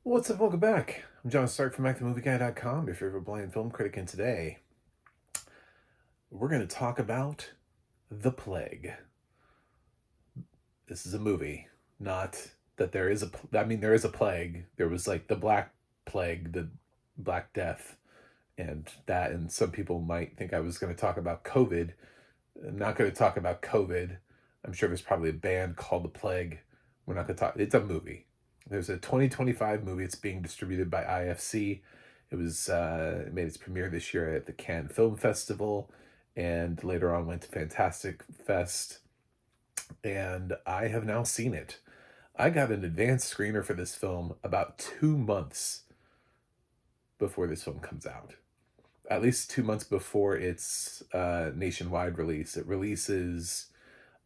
What's up? Welcome back. I'm John Stark from MacTheMovieGuy.com, your favorite blind film critic, and today we're going to talk about The Plague. This is a movie, not that there is I mean, there is a plague. There was like the Black Plague, the Black Death, and some people might think I was going to talk about COVID. I'm not going to talk about COVID. I'm sure there's probably a band called The Plague. We're not going to talk. It's a movie. There's a 2025 movie. It's being distributed by IFC. It made its premiere this year at the Cannes Film Festival, and later on went to Fantastic Fest. And I have now seen it. I got an advanced screener for this film about 2 months before this film comes out. At least 2 months before its nationwide release. It releases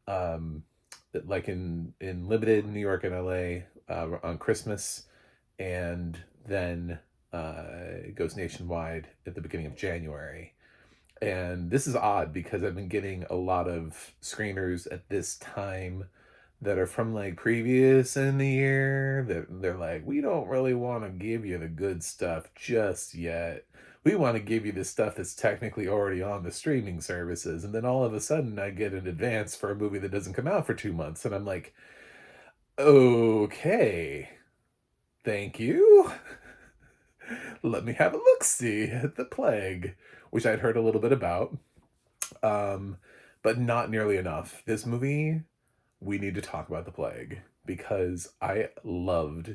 um, like in limited New York and LA on Christmas, and then it goes nationwide at the beginning of January. And this is odd because I've been getting a lot of screeners at this time that are from like previous in the year that they're like, we don't really want to give you the good stuff just yet. We want to give you the stuff that's technically already on the streaming services. And then all of a sudden I get an advance for a movie that doesn't come out for 2 months. And I'm like, okay, thank you. Let me have a look see at The Plague, which I'd heard a little bit about, um, but not nearly enough. This movie, we need to talk about The Plague because I loved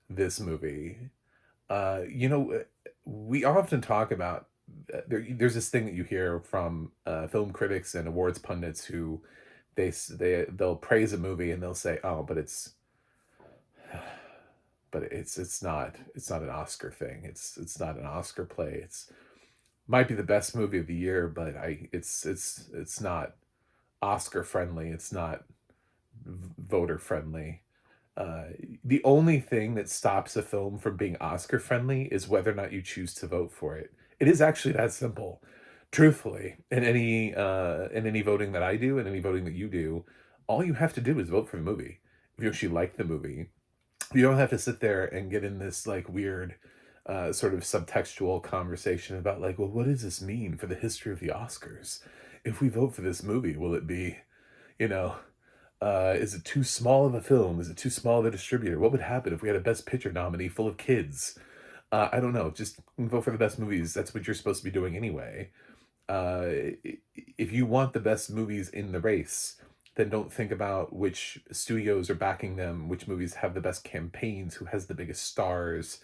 this movie. We often talk about there's this thing that you hear from film critics and awards pundits who they'll praise a movie and they'll say, "Oh, but it's not an Oscar thing. It's not an Oscar play. It's might be the best movie of the year, but I it's not Oscar friendly. It's not voter friendly." Uh, the only thing that stops a film from being Oscar friendly is whether or not you choose to vote for it. It is actually that simple. Truthfully, in any voting that I do, and any voting that you do, all you have to do is vote for the movie. If you actually like the movie, you don't have to sit there and get in this like weird sort of subtextual conversation about like, well, what does this mean for the history of the Oscars? If we vote for this movie, will it be, you know, is it too small of a film? Is it too small of a distributor? What would happen if we had a Best Picture nominee full of kids? I don't know. Just vote for the best movies. That's what you're supposed to be doing anyway. If you want the best movies in the race, then don't think about which studios are backing them, which movies have the best campaigns, who has the biggest stars,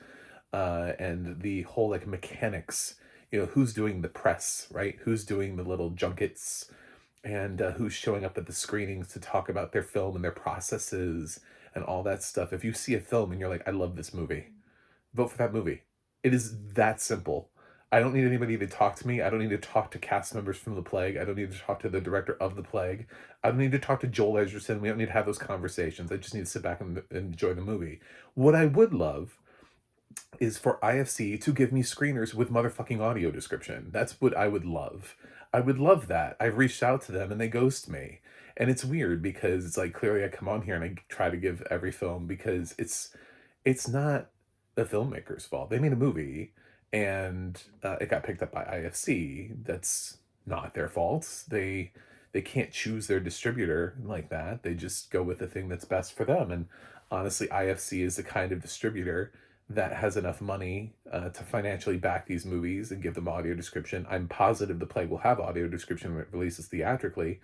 and the whole like mechanics. Who's doing the press, right? Who's doing the little junkets, and who's showing up at the screenings to talk about their film and their processes and all that stuff. If you see a film and you're like, I love this movie, vote for that movie. It is that simple. I don't need anybody to talk to me. I don't need to talk to cast members from The Plague. I don't need to talk to the director of The Plague. I don't need to talk to Joel Edgerton. We don't need to have those conversations. I just need to sit back and enjoy the movie. What I would love is for IFC to give me screeners with motherfucking audio description. That's what I would love. I would love that. I've reached out to them and they ghost me. And it's weird because it's like clearly I come on here and I try to give every film because it's not the filmmaker's fault. They made a movie and it got picked up by IFC. That's not their fault. They can't choose their distributor like that. They just go with the thing that's best for them. And honestly, IFC is the kind of distributor that has enough money to financially back these movies and give them audio description. I'm positive The Plague will have audio description when it releases theatrically,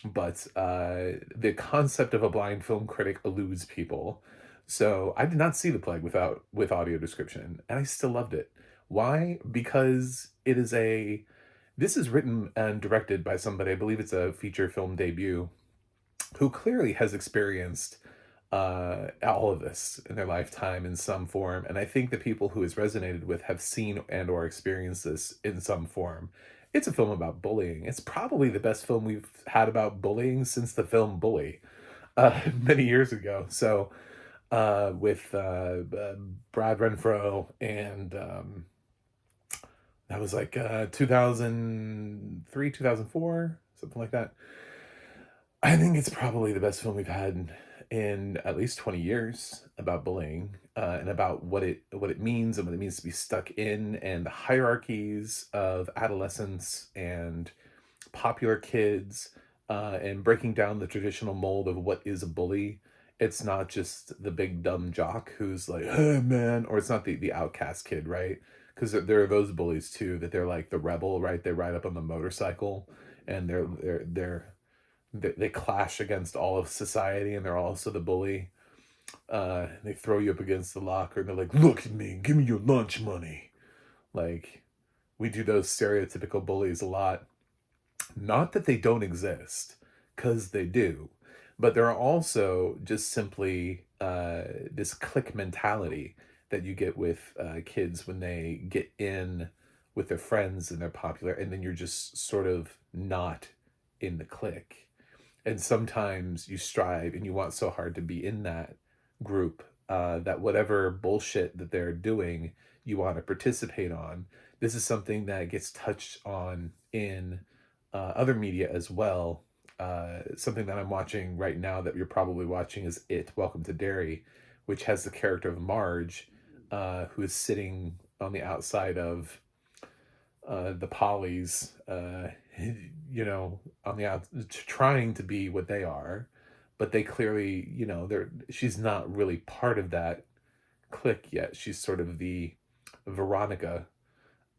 but the concept of a blind film critic eludes people. So I did not see The Plague with audio description, and I still loved it. Why? Because this is written and directed by somebody, I believe it's a feature film debut, who clearly has experienced all of this in their lifetime in some form. And I think the people who it's resonated with have seen and or experienced this in some form. It's a film about bullying. It's probably the best film we've had about bullying since the film Bully many years ago. So with Brad Renfro, and that was like 2003, 2004, something like that. I think it's probably the best film we've had in at least 20 years about bullying. and about what it means and what it means to be stuck in, and the hierarchies of adolescence and popular kids, and breaking down the traditional mold of what is a bully. It's not just the big dumb jock who's like, "Hey man," or it's not the outcast kid, right? Because there are those bullies too, that they're like the rebel, right? They ride up on the motorcycle, and they clash against all of society, and they're also the bully. They throw you up against the locker, and they're like, "Look at me, give me your lunch money." Like, we do those stereotypical bullies a lot. Not that they don't exist, because they do, but there are also just simply this clique mentality that you get with kids when they get in with their friends and they're popular, and then you're just sort of not in the clique. And sometimes you strive and you want so hard to be in that group, that whatever bullshit that they're doing, you want to participate on. This is something that gets touched on in other media as well. Something that I'm watching right now that you're probably watching is Welcome to Derry, which has the character of Marge, who is sitting on the outside of the Pollies, on the out, trying to be what they are, but they clearly, she's not really part of that clique yet. She's sort of the Veronica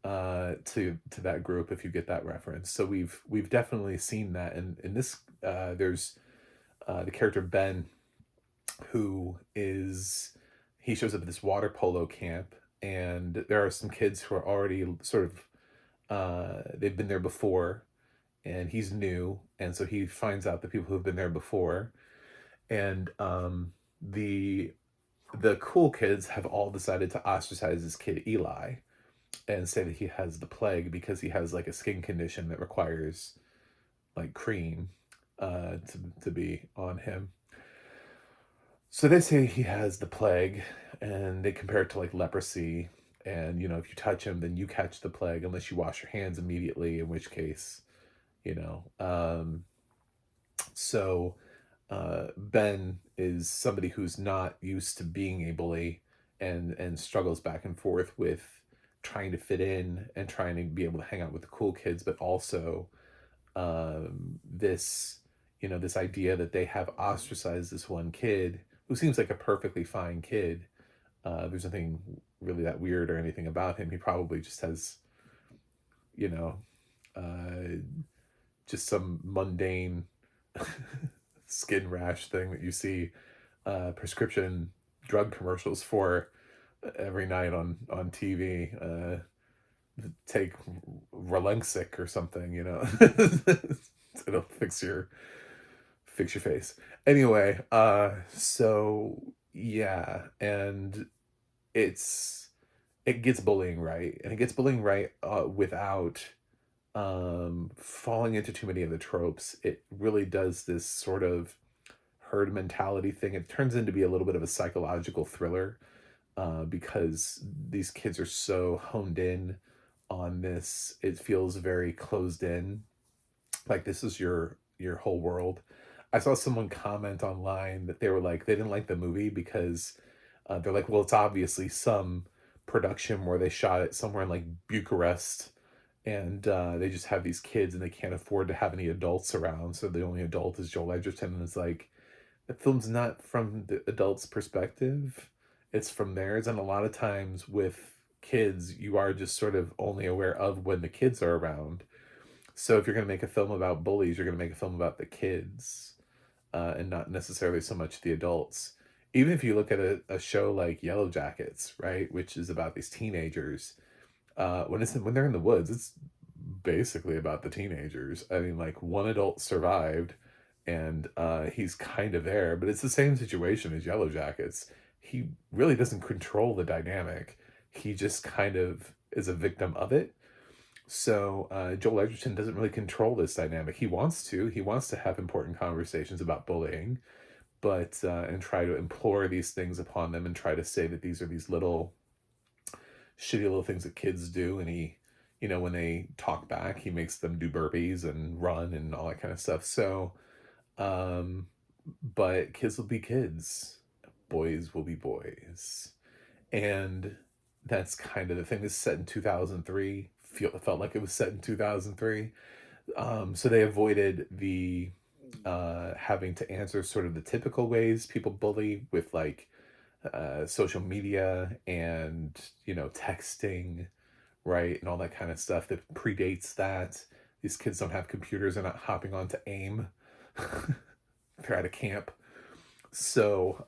to that group, if you get that reference. So we've definitely seen that, and in this, there's the character Ben, who is he shows up at this water polo camp, and there are some kids who are already sort of they've been there before, and he's new, and so he finds out the people who have been there before, and the cool kids have all decided to ostracize this kid Eli and say that he has the plague because he has like a skin condition that requires like cream to be on him. So they say he has the plague, and they compare it to like leprosy. And if you touch him, then you catch the plague unless you wash your hands immediately, in which case, you know. So Ben is somebody who's not used to being a bully, and struggles back and forth with trying to fit in and trying to be able to hang out with the cool kids, but also this this idea that they have ostracized this one kid who seems like a perfectly fine kid. There's nothing really that weird or anything about him. He probably just has, you know, uh, just some mundane skin rash thing that you see prescription drug commercials for every night on TV. Take Relenxic or something, it'll fix your face. Anyway, so yeah, and it's it gets bullying right, and it gets bullying right without falling into too many of the tropes. It really does this sort of herd mentality thing. It turns into be a little bit of a psychological thriller, because these kids are so honed in on this. It feels very closed in, like this is your whole world. I saw someone comment online that they were like they didn't like the movie because they're like, well, it's obviously some production where they shot it somewhere in like Bucharest, and they just have these kids and they can't afford to have any adults around, so the only adult is Joel Edgerton. And it's like, the film's not from the adult's perspective, it's from theirs. And a lot of times with kids, you are just sort of only aware of when the kids are around. So if you're going to make a film about bullies, you're going to make a film about the kids, and not necessarily so much the adults. Even if you look at a show like Yellow Jackets, right, which is about these teenagers, when they're in the woods, it's basically about the teenagers. I mean, like, one adult survived, and he's kind of there, but it's the same situation as Yellow Jackets. He really doesn't control the dynamic. He just kind of is a victim of it. So Joel Edgerton doesn't really control this dynamic. He wants to. He wants to have important conversations about bullying, but and try to implore these things upon them, and try to say that these are these little shitty little things that kids do. And he, when they talk back, he makes them do burpees and run and all that kind of stuff. So, but kids will be kids, boys will be boys. And that's kind of the thing. This is set in 2003. Felt like it was set in 2003. So they avoided the having to answer sort of the typical ways people bully with like social media and texting, right, and all that kind of stuff that predates that. These kids don't have computers; they're not hopping onto AIM. They're at a camp, so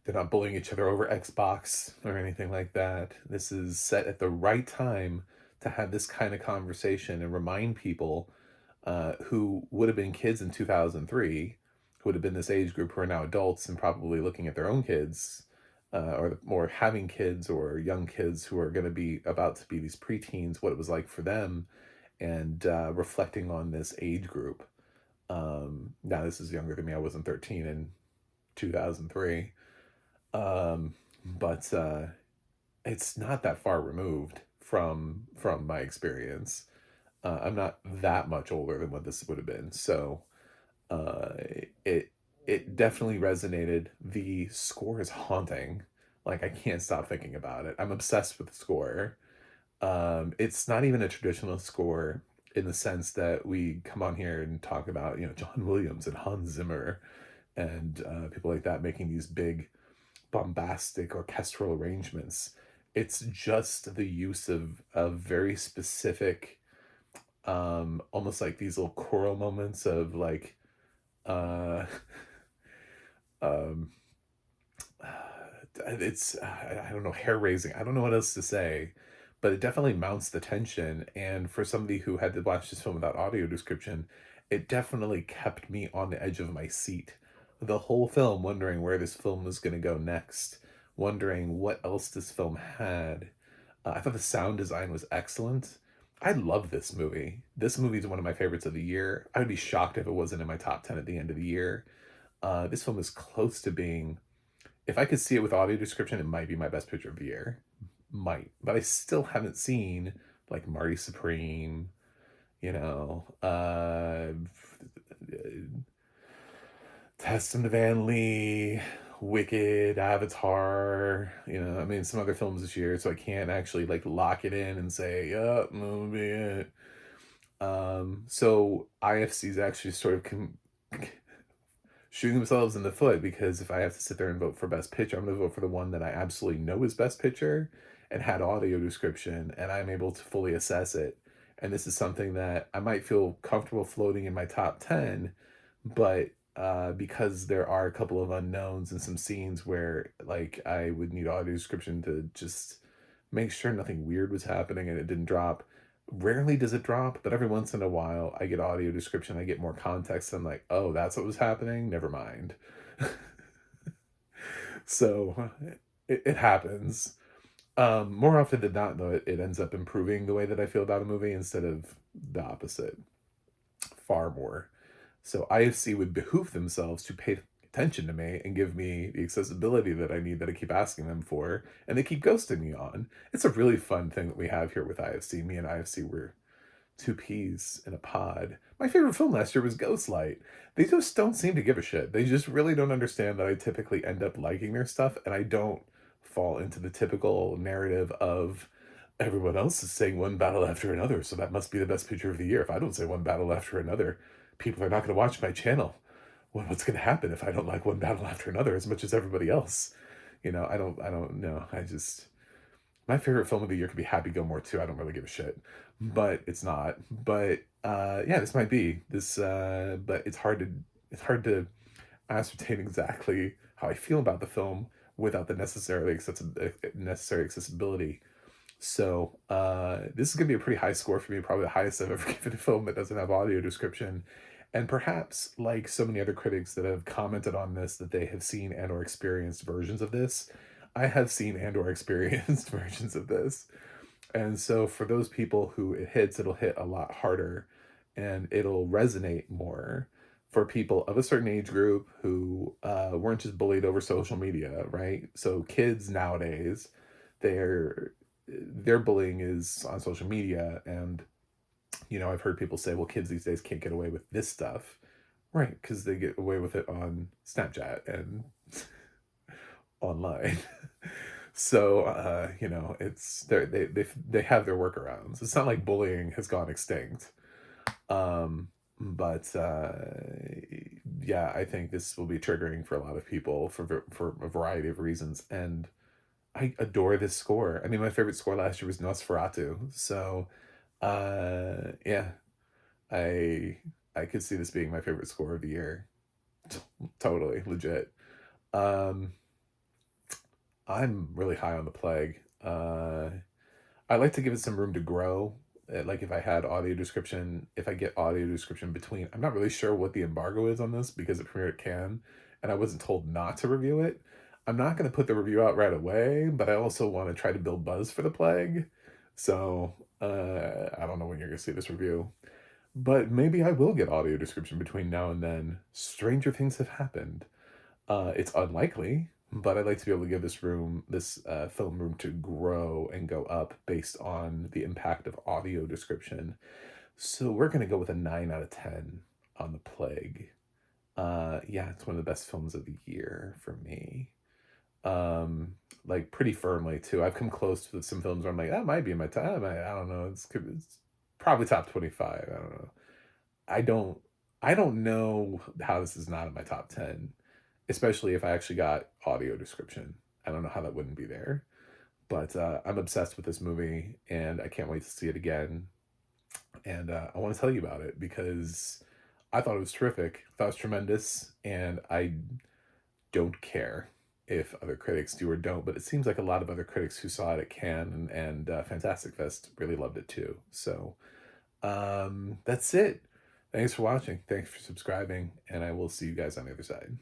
they're not bullying each other over Xbox or anything like that. This is set at the right time to have this kind of conversation and remind people who would have been kids in 2003, who would have been this age group who are now adults and probably looking at their own kids, or having kids or young kids who are going to be about to be these preteens, what it was like for them, and reflecting on this age group. Now, this is younger than me. I wasn't 13 in 2003. But it's not that far removed from my experience. I'm not that much older than what this would have been, so uh, it it definitely resonated. The score is haunting. Like I can't stop thinking about it. I'm obsessed with the score. It's not even a traditional score in the sense that we come on here and talk about John Williams and Hans Zimmer and people like that making these big bombastic orchestral arrangements. It's just the use of very specific, almost like these little choral moments of like, uh, um, it's I don't know, hair raising. I don't know what else to say, but it definitely mounts the tension. And for somebody who had to watch this film without audio description, it definitely kept me on the edge of my seat the whole film, wondering where this film was going to go next, wondering what else this film had. I thought the sound design was excellent. I love this movie. This movie is one of my favorites of the year. I would be shocked if it wasn't in my top 10 at the end of the year. This film is close to being, if I could see it with audio description, it might be my best picture of the year. Might. But I still haven't seen like Marty Supreme, you know, Testament of Van Lee, Wicked, Avatar, I mean, some other films this year, so I can't actually like lock it in and say, yep, that will be it. So IFC is actually sort of shooting themselves in the foot because if I have to sit there and vote for Best Picture, I'm going to vote for the one that I absolutely know is Best Picture and had audio description, and I'm able to fully assess it. And this is something that I might feel comfortable floating in my top 10, but because there are a couple of unknowns and some scenes where like I would need audio description to just make sure nothing weird was happening and it didn't drop. Rarely does it drop, but every once in a while I get audio description, I get more context. I'm like, oh, that's what was happening. Never mind. So it happens. More often than not, though, it ends up improving the way that I feel about a movie instead of the opposite. Far more. So IFC would behoove themselves to pay attention to me and give me the accessibility that I need that I keep asking them for, and they keep ghosting me on. It's a really fun thing that we have here with IFC. Me and IFC were two peas in a pod. My favorite film last year was Ghostlight. They just don't seem to give a shit. They just really don't understand that I typically end up liking their stuff, and I don't fall into the typical narrative of everyone else is saying one battle after another, so that must be the best picture of the year. If I don't say one battle after another, people are not going to watch my channel. What's going to happen if I don't like one battle after another as much as everybody else? I don't know. My favorite film of the year could be Happy Gilmore too. I don't really give a shit, but it's not. But yeah, this might be this. But it's hard to ascertain exactly how I feel about the film without the necessary accessibility. So this is gonna be a pretty high score for me, probably the highest I've ever given a film that doesn't have audio description. And perhaps, like so many other critics that have commented on this, that they have seen and or experienced versions of this, I have seen and or experienced versions of this. And so for those people who it hits, it'll hit a lot harder and it'll resonate more for people of a certain age group who weren't just bullied over social media, right? So kids nowadays, their their bullying is on social media, and I've heard people say, well, kids these days can't get away with this stuff, right? Because they get away with it on Snapchat and online. So, you know, it's they have their workarounds. It's not like bullying has gone extinct. Um, but yeah, I think this will be triggering for a lot of people for a variety of reasons. And I adore this score. I mean, my favorite score last year was Nosferatu. So, yeah, I I could see this being my favorite score of the year. Totally legit. Um, I'm really high on the plague. I like to give it some room to grow. Like if I had audio description, if I get audio description between, I'm not really sure what the embargo is on this because it premiered at Cannes, and I wasn't told not to review it. I'm not going to put the review out right away, but I also want to try to build buzz for the plague. So I don't know when you're going to see this review, but maybe I will get audio description between now and then. Stranger things have happened. It's unlikely, but I'd like to be able to give this film room to grow and go up based on the impact of audio description. So we're gonna go with a 9 out of 10 on the plague. Yeah, it's one of the best films of the year for me. Like pretty firmly too. I've come close with some films where I'm like, that might be in my top. I don't know. It's probably top 25. I don't know. I don't I don't know how this is not in my top 10, especially if I actually got audio description. I don't know how that wouldn't be there. But I'm obsessed with this movie and I can't wait to see it again. And I want to tell you about it because I thought it was terrific. I thought it was tremendous. And I don't care if other critics do or don't, but it seems like a lot of other critics who saw it at Cannes and Fantastic Fest really loved it too. So that's it. Thanks for watching. Thanks for subscribing. And I will see you guys on the other side.